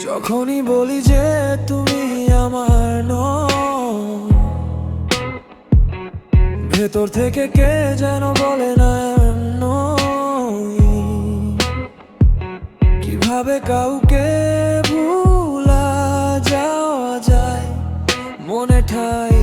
যখনই বলি যে তুমি আমার নও, ভেতর থেকে কে যেন বলে না নই। কিভাবে কাউকে ভুলা যাওয়া যায়, মনে ঠাই